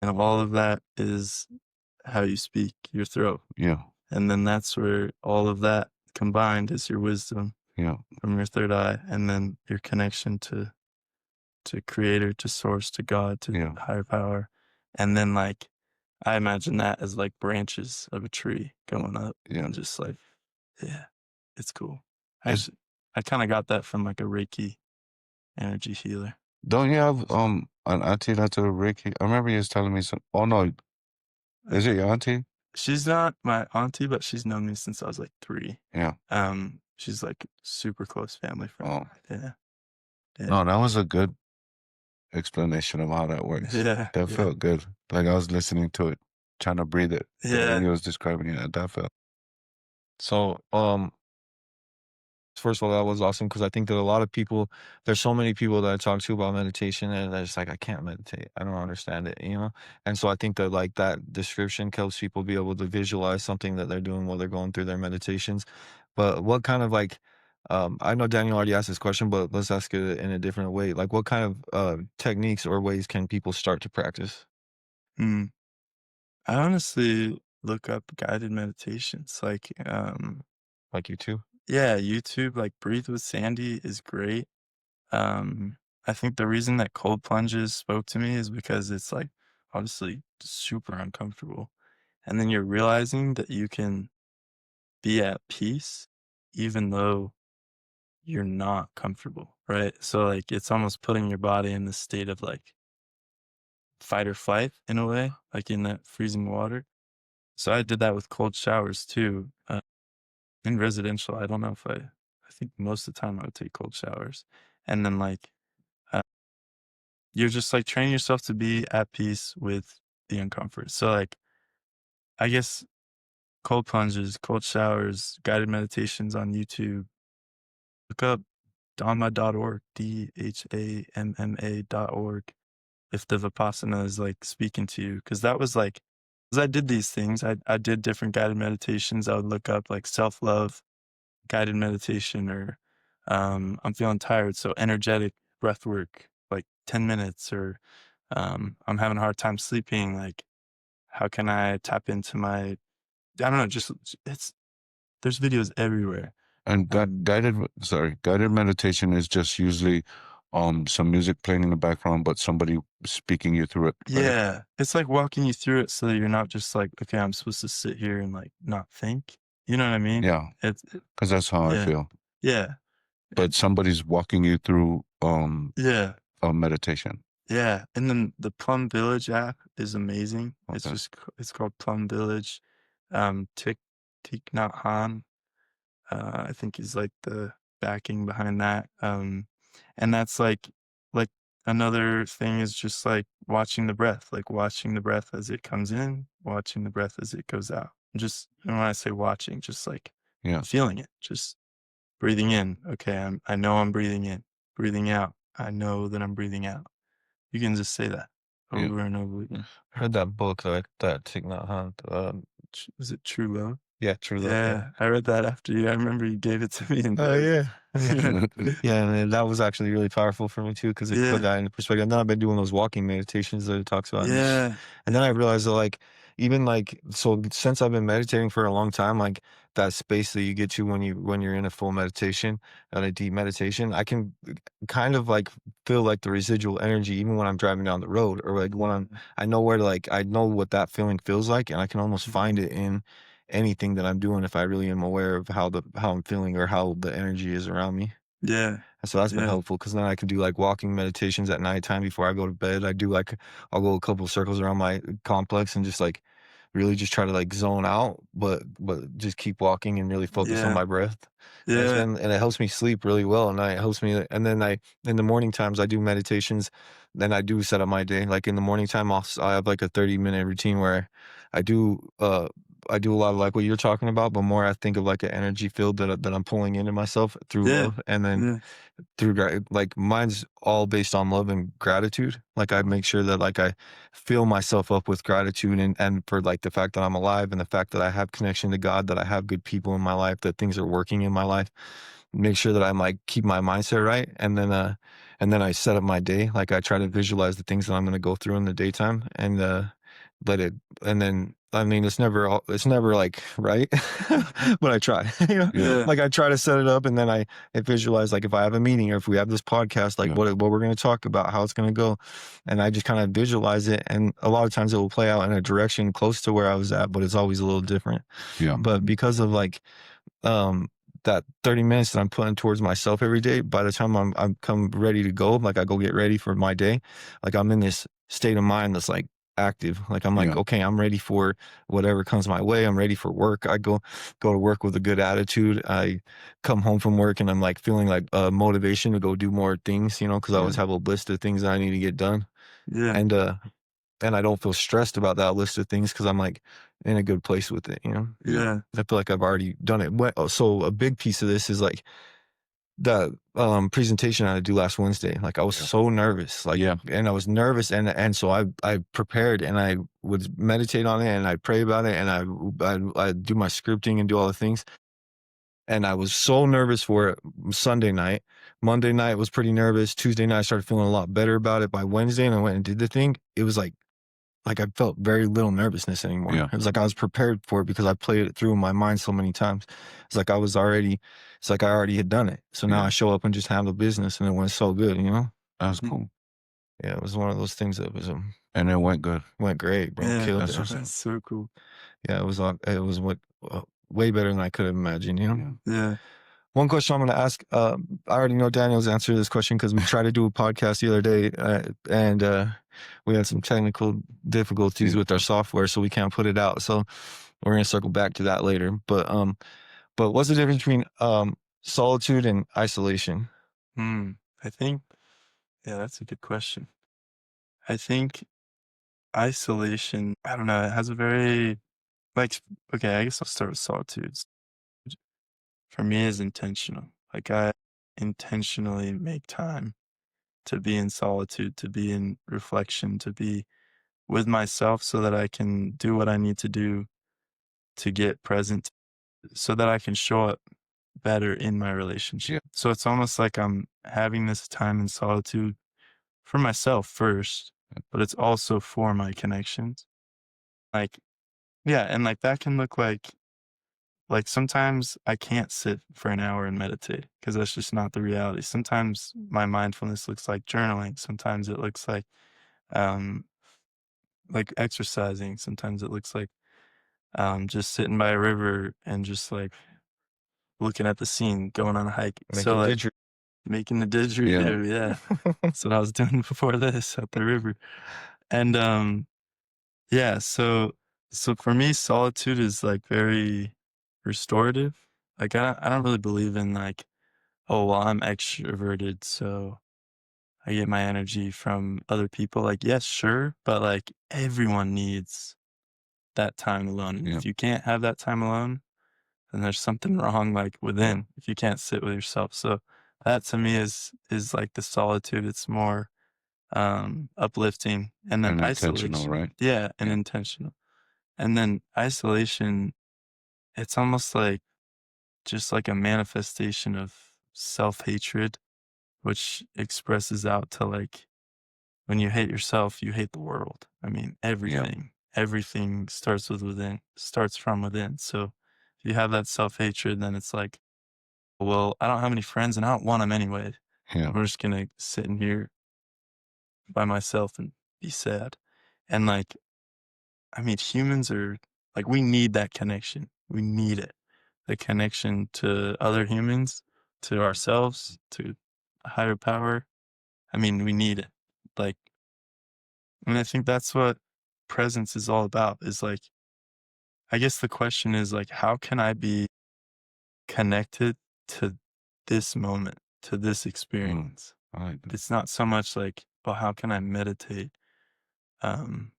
B: and all of that is how you speak, your throat.
C: Yeah,
B: And then that's where all of that combined is your wisdom
C: yeah,
B: from your third eye, and then your connection to creator, to source, to God, to
C: yeah,
B: higher power. And then like I imagine that as like branches of a tree going up
C: Yeah.
B: and just like, yeah, it's cool.
C: Is
B: I kind of got that from like a Reiki energy healer.
C: don't you have an auntie that's a Reiki? I remember you was telling me some. Oh no, is it your auntie?
B: She's not my auntie, but she's known me since I was like 3.
C: Yeah.
B: She's like super close family friend.
C: Oh
B: Yeah.
C: no,
B: Yeah.
C: that was a good explanation of how that works.
B: Yeah.
C: That
B: Yeah.
C: felt good. Like I was listening to it, trying to breathe it. The way
B: Yeah.
C: he was describing it, that felt.
A: So, first of all, that was awesome because I think that a lot of people, there's so many people that I talk to about meditation and they're just like, I can't meditate. I don't understand it, you know? And so I think that like that description helps people be able to visualize something that they're doing while they're going through their meditations. But what kind of like, I know Daniel already asked this question, but let's ask it in a different way. Like, what kind of techniques or ways can people start to practice?
B: Hmm. I honestly look up guided meditations.
A: Like you too?
B: Yeah, YouTube, like Breathe with Sandy is great. Um, I think the reason that cold plunges spoke to me is because it's like obviously super uncomfortable. And then you're realizing that you can be at peace even though you're not comfortable, right? So like it's almost putting your body in this state of like fight or flight in a way, like in that freezing water. So I did that with cold showers too. In residential, I don't know if I think most of the time I would take cold showers. And then like uh, you're just like training yourself to be at peace with the uncomfort. So like I guess cold plunges, cold showers, guided meditations on YouTube. Look up dhamma.org, DHAMMA.org. If the Vipassana is like speaking to you. Cause that was like, because I did these things. I did different guided meditations. I would look up like self-love guided meditation or I'm feeling tired. So energetic breath work, like 10 minutes or I'm having a hard time sleeping. Like, how can I tap into my, I don't know, just there's videos everywhere.
C: And guided meditation is just usually some music playing in the background, but somebody speaking you through it. Right?
B: Yeah. It's like walking you through it so that you're not just like, okay, I'm supposed to sit here and like not think. You know what I mean?
C: Yeah.
B: It's,
C: Because that's how I
B: yeah.
C: feel.
B: Yeah.
C: But somebody's walking you through
B: Yeah.
C: a meditation.
B: Yeah, and then the Plum Village app is amazing.
C: Okay.
B: It's called Plum Village. Thich Nhat Hanh, I think is like the backing behind that. And that's like another thing is just like watching the breath, like watching the breath as it comes in, watching the breath as it goes out. Just and when I say watching, just like
C: Yeah.
B: feeling it, just breathing in. Okay, I know I'm breathing in, breathing out. I know that I'm breathing out. You can just say that
C: Yeah.
B: over and over again.
A: I heard that book, like that Thich Nhat Hanh.
B: Is it True Love?
A: Yeah, True Love.
B: Yeah, I read that after you. I remember you gave it to me. And
A: Oh yeah.
B: yeah.
A: Yeah, and that was actually really powerful for me too, because it put
B: Yeah.
A: that into perspective. And then I've been doing those walking meditations that it talks about.
B: Yeah.
A: And then I realized that like even like so since I've been meditating for a long time, like that space that you get to when you're in a full meditation, and a deep meditation, I can kind of like feel like the residual energy even when I'm driving down the road or like when I know where to like I know what that feeling feels like and I can almost find it in anything that I'm doing if I really am aware of how I'm feeling or how the energy is around me.
B: Yeah.
A: And so that's been
B: Yeah.
A: helpful because then I can do like walking meditations at nighttime before I go to bed. I do like I'll go a couple of circles around my complex and just like really just try to like zone out, but just keep walking and really focus on
B: Yeah.
A: my breath.
B: Yeah.
A: And it helps me sleep really well at night. It helps me and then I in the morning times I do meditations, then I do set up my day. Like in the morning time I have like a 30-minute routine where I do I do a lot of like what you're talking about, but more I think of like an energy field that I'm pulling into myself through
B: Yeah.
A: love, and then
B: Yeah.
A: through like mine's all based on love and gratitude. Like I make sure that like I fill myself up with gratitude and for like the fact that I'm alive and the fact that I have connection to God, that I have good people in my life, that things are working in my life. Make sure that I'm like keep my mindset right, and then I set up my day. Like I try to visualize the things that I'm going to go through in the daytime and let it and then I mean, it's never like right, but I try.
B: Yeah.
A: Like I try to set it up, and then I visualize like if I have a meeting or if we have this podcast, like
C: Yeah.
A: what we're going to talk about, how it's going to go, and I just kind of visualize it. And a lot of times it will play out in a direction close to where I was at, but it's always a little different.
C: Yeah.
A: But because of like that 30 minutes that I'm putting towards myself every day, by the time I'm come ready to go, like I go get ready for my day, like I'm in this state of mind that's like active. Like I'm like,
C: Yeah.
A: okay, I'm ready for whatever comes my way. I'm ready for work. I go to work with a good attitude. I come home from work and I'm like feeling like motivation to go do more things, because I
C: Yeah.
A: always have a list of things that I need to get done.
B: Yeah.
A: And I don't feel stressed about that list of things because I'm like in a good place with it.
B: Yeah.
A: I feel like I've already done it. So a big piece of this is like the presentation I had to do last Wednesday. Like I was
C: Yeah.
A: so nervous, like,
C: Yeah.
A: and I was nervous, and so I prepared and I would meditate on it and I pray about it and I do my scripting and do all the things. And I was so nervous for it Sunday night. Monday night was pretty nervous. Tuesday night I started feeling a lot better about it. By Wednesday, and I went and did the thing. It was like I felt very little nervousness anymore.
C: Yeah.
A: It was like I was prepared for it because I played it through in my mind so many times. It's like I already had done it. So now
C: Yeah.
A: I show up and just handle business and it went so good.
C: That's
B: Mhm.
C: cool.
A: Yeah, it was one of those things that
C: And it went good.
A: went great, bro.
B: Yeah.
A: Killed
C: That's
A: it.
C: what's up.
B: That's so cool.
A: Yeah, it was way better than I could have imagined.
C: Yeah.
B: Yeah.
A: One question I'm going to ask, I already know Daniel's answer to this question because we tried to do a podcast the other day and we had some technical difficulties with our software, so we can't put it out. So we're going to circle back to that later. But what's the difference between solitude and isolation?
B: I think, yeah, that's a good question. I think isolation, I don't know, it has a very, like, okay, I guess I'll start with solitude. For me is intentional. Like I intentionally make time to be in solitude, to be in reflection, to be with myself so that I can do what I need to do to get present, so that I can show up better in my relationship.
C: Yeah.
B: So it's almost like I'm having this time in solitude for myself first, but it's also for my connections. Like, yeah, and like that can look like sometimes I can't sit for an hour and meditate because that's just not the reality. Sometimes my mindfulness looks like journaling. Sometimes it looks um like exercising. Sometimes it looks like just sitting by a river and just like looking at the scene, going on a hike. So like making the didgeridoo, yeah. That's what I was doing before this at the river. And yeah, so for me solitude is like very restorative. Like I don't really believe in like, oh well, I'm extroverted, so I get my energy from other people. Like, yes, sure, but like everyone needs that time alone. And
C: Yeah.
B: if you can't have that time alone, then there's something wrong like within if you can't sit with yourself. So that to me is like the solitude. It's more uplifting. And then
C: And intentional,
B: isolation.
C: right?
B: Yeah, and
C: Yeah.
B: intentional. And then isolation, it's almost like just like a manifestation of self-hatred, which expresses out to like when you hate yourself, you hate the world. I mean, everything starts from within. So if you have that self-hatred, then it's like, well, I don't have any friends and I don't want them anyway.
C: Yeah.
B: I'm just going to sit in here by myself and be sad. And like, I mean, humans are like, we need that connection. We need it. The connection to other humans, to ourselves, to a higher power. I mean, we need it. Like, and I think that's what presence is all about is like, I guess the question is like, how can I be connected to this moment, to this experience?
C: I like that.
B: It's not so much like, oh, how can I meditate? Um,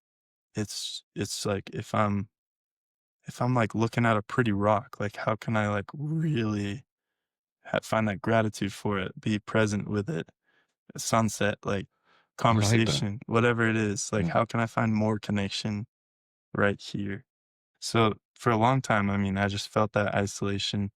B: it's like if I'm like looking at a pretty rock, like how can I like really find that gratitude for it, be present with it, a sunset, like
C: I like that.
B: conversation, whatever it is, like
C: Yeah.
B: how can I find more connection right here? So for a long time, I mean, I just felt that isolation.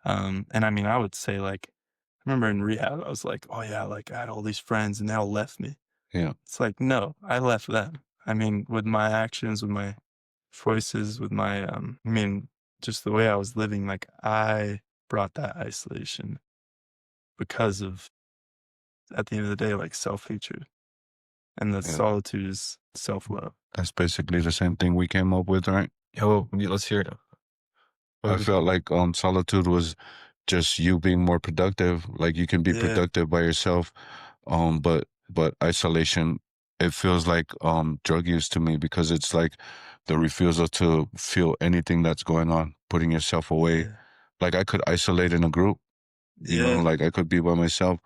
B: And I mean, I would say like, I remember in rehab, I was like, oh yeah, like I had all these friends and they all left me.
C: Yeah.
B: It's like, no, I left them. I mean, with my actions, with my choices with my, just the way I was living, like I brought that isolation because of, at the end of the day, like self-hatred, and the
C: Yeah.
B: solitude is self-love.
C: That's basically the same thing we came up with, right?
A: Yo, let's hear it.
C: I felt like solitude was just you being more productive. Like you can be
B: Yeah,
C: productive by yourself, but isolation, it feels like drug use to me because it's like the refusal to feel anything that's going on, putting yourself away.
B: yeah,
C: Like I could isolate in a group,
B: yeah,
C: like I could be by myself.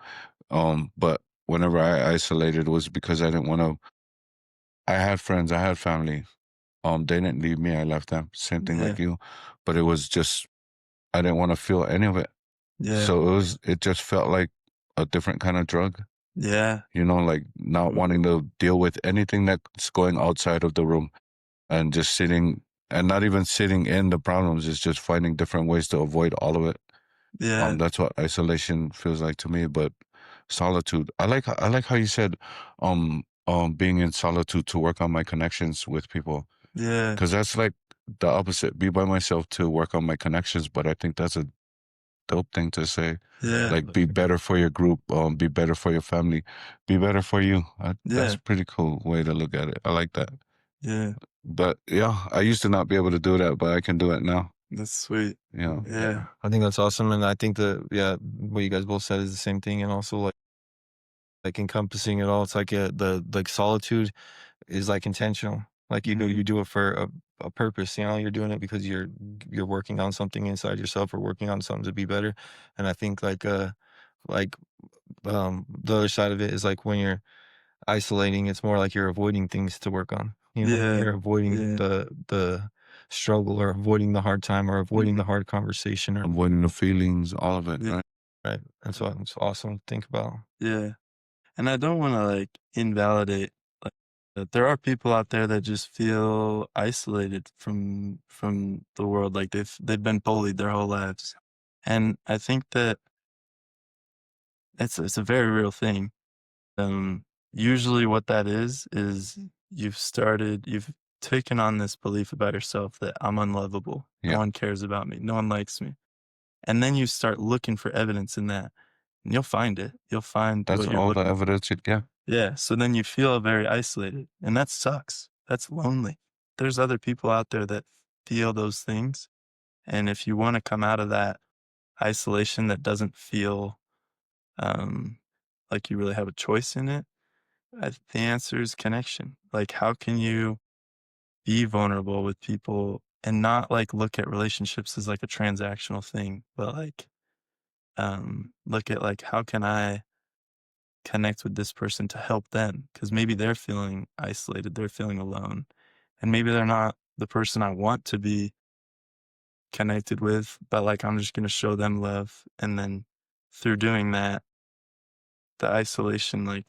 C: But whenever I isolated it was because I didn't want to. I had friends, I had family. They didn't leave me, I left them. Same thing
B: yeah,
C: like you, but it was just I didn't want to feel any of it.
B: yeah,
C: So it just felt like a different kind of drug,
B: yeah,
C: like not wanting to deal with anything that's going outside of the room and just sitting and not even sitting in the problems, it's just finding different ways to avoid all of it.
B: yeah,
C: That's what isolation feels like to me, but solitude. I like how you said being in solitude to work on my connections with people.
B: yeah,
C: Because that's like the opposite. Be by myself to work on my connections, but I think that's a dope thing to say.
B: yeah,
C: Like, be better for your group, be better for your family, be better for you. That's
B: yeah,
C: a pretty cool way to look at it. I like that.
B: yeah.
C: But yeah, I used to not be able to do that, but I can do it now.
B: That's sweet.
C: Yeah.
B: Yeah,
A: I think that's awesome, and I think that what you guys both said is the same thing, and also like encompassing it all. It's like the like solitude is like intentional. Like you do it for a purpose. You're doing it because you're working on something inside yourself or working on something to be better. And I think like the other side of it is like when you're isolating, it's more like you're avoiding things to work on.
B: yeah,
A: You're avoiding
B: yeah,
A: the struggle or avoiding the hard time or avoiding the hard conversation or
C: Avoiding the feelings, all of it,
B: yeah,
C: right?
A: right. That's what it's awesome to think about.
B: yeah. And I don't want to like invalidate like that there are people out there that just feel isolated from the world, like they've been bullied their whole lives. And I think that it's a very real thing. Usually what that is you've taken on this belief about yourself that I'm unlovable. No
C: Yeah.
B: one cares about me. No one likes me. And then you start looking for evidence in that, and you'll find it. You'll find
C: That's
B: what you're
C: all the
B: looking for.
C: evidence. Yeah.
B: Yeah, so then you feel very isolated, and that sucks. That's lonely. There's other people out there that feel those things, and if you wanna come out of that isolation that doesn't feel, um, like you really have a choice in it, the answer is connection. Like, how can you be vulnerable with people and not, like, look at relationships as, like, a transactional thing, but, like, look at, like, how can I connect with this person to help them? Because maybe they're feeling isolated, they're feeling alone, and maybe they're not the person I want to be connected with, but like I'm just going to show them love. And then through doing that, the isolation, like,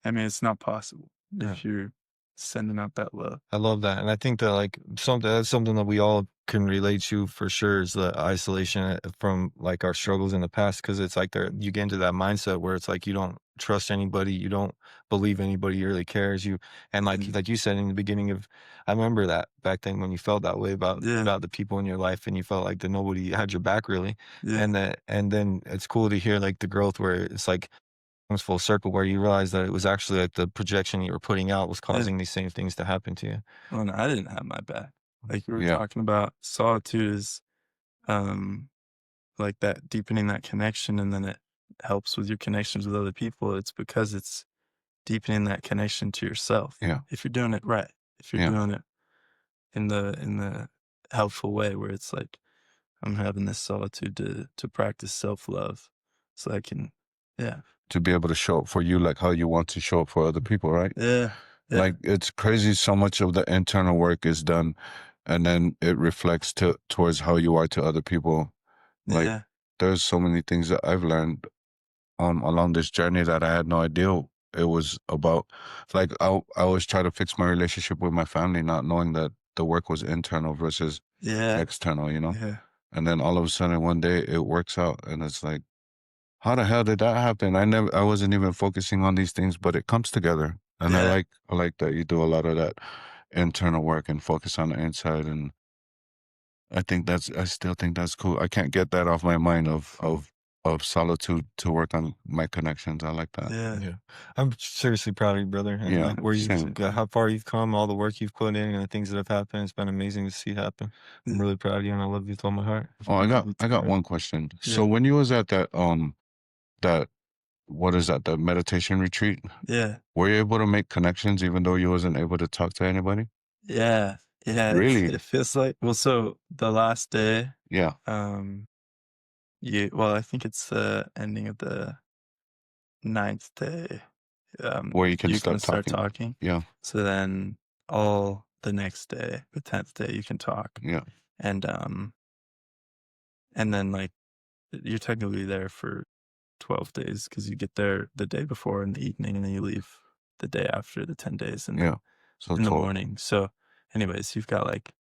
B: I mean, it's not possible
A: Yeah.
B: if you're sending out that love.
A: I love that, and I think that like that's something that we all can relate to for sure is the isolation from like our struggles in the past because it's like you get into that mindset where it's like you don't trust anybody, you don't believe anybody really cares you, and
B: Mm.
A: like you said in the beginning of, I remember that back then when you felt that way
B: Yeah,
A: about the people in your life and you felt like that nobody had your back really,
B: yeah,
A: and then it's cool to hear like the growth where it's like comes full circle where you realize that it was actually like the projection you were putting out was
B: yeah.
A: causing these same things to happen to you.
B: Well, no, I didn't have my back. Like we were
C: Yeah.
B: talking about, solitude is um, like that deepening that connection, and then it helps with your connections with other people. It's because it's deepening that connection to yourself.
C: Yeah.
B: If you're doing it right, if you're
C: Yeah.
B: doing it in the helpful way where it's like I'm having this solitude to practice self-love so I can yeah.
C: To be able to show up for you like how you want to show up for other people, right?
B: Yeah. Yeah.
C: Like it's crazy so much of the internal work is done and then it reflects towards how you are to other people. Like
B: Yeah.
C: there's so many things that I've learned along this journey that I had no idea it was about. Like I always try to fix my relationship with my family, not knowing that the work was internal versus
B: Yeah.
C: external,
B: Yeah.
C: And then all of a sudden one day it works out and it's like, how the hell did that happen? I wasn't even focusing on these things, but it comes together. And
B: Yeah.
C: I like that you do a lot of that internal work and focus on the inside. And I still think that's cool. I can't get that off my mind of solitude to work on my connections. I like that.
B: Yeah.
A: Yeah. I'm seriously proud of you, brother. And
C: Yeah,
A: like where you've
C: same.
A: got, how far you've come, all the work you've put in, and the things that have happened. It's been amazing to see happen. I'm really proud of you, and I love you with all my heart.
C: Oh, I got one question.
B: Yeah.
C: So when you was at that what is that, the meditation retreat,
B: Yeah.
C: were you able to make connections even though you wasn't able to talk to anybody?
B: Yeah. Yeah.
C: Really?
B: It feels like, well, so the last day,
C: Yeah.
B: well, I think it's the ending of the 9th day.
C: Where you can
B: You
C: start
B: can start
C: talking.
B: talking.
C: Yeah.
B: So then all the next day, the 10th day, you can talk.
C: Yeah.
B: And then like you're technically there for 12 days because you get there the day before in the evening and then you leave the day after the 10 days in
C: Yeah. So
B: the
C: 12.
B: morning. So anyways, you've got like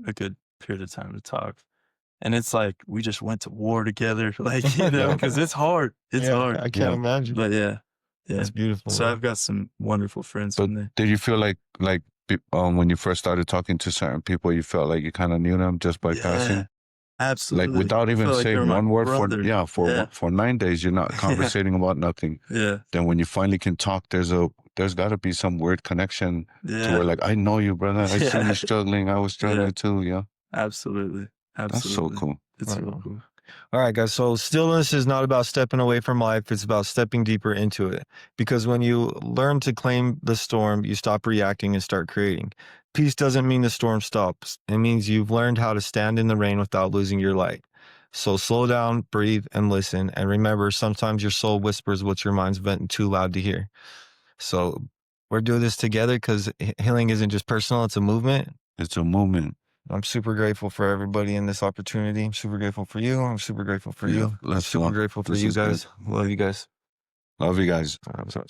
B: a good period of time to talk. And it's like we just went to war together, like, you know, because it's hard. It's hard.
A: I can't imagine.
B: But yeah.
A: That's beautiful.
B: So
A: bro.
B: I've got some wonderful friends
C: So
B: from there.
C: did you feel like when you first started talking to certain people, you felt like you kind of knew them just by passing?
B: Absolutely.
C: Like without
B: I
C: even
B: felt like they
C: saying
B: were my
C: one word
B: brother.
C: for 9 days, you're not conversating about nothing.
B: Yeah.
C: Then when you finally can talk, there's got to be some weird connection to
B: Yeah.
C: where like, I know you, brother. I see
B: Yeah.
C: you struggling. I was struggling too. Yeah.
B: Absolutely.
C: That's so cool.
B: It's
A: Right
B: real
A: on.
B: cool.
A: All right, guys. So stillness is not about stepping away from life. It's about stepping deeper into it. Because when you learn to claim the storm, you stop reacting and start creating. Peace doesn't mean the storm stops. It means you've learned how to stand in the rain without losing your light. So slow down, breathe, and listen. And remember, sometimes your soul whispers what your mind's venting too loud to hear. So we're doing this together because healing isn't just personal, it's a movement.
C: It's a movement.
A: I'm super grateful for everybody in this opportunity. I'm super grateful for you. I'm super grateful for
C: Yeah,
A: you. I'm
C: let's
A: super
C: go.
A: grateful for
C: This
A: you
C: is good.
A: guys. Love you guys.
C: Love you guys.
A: All right,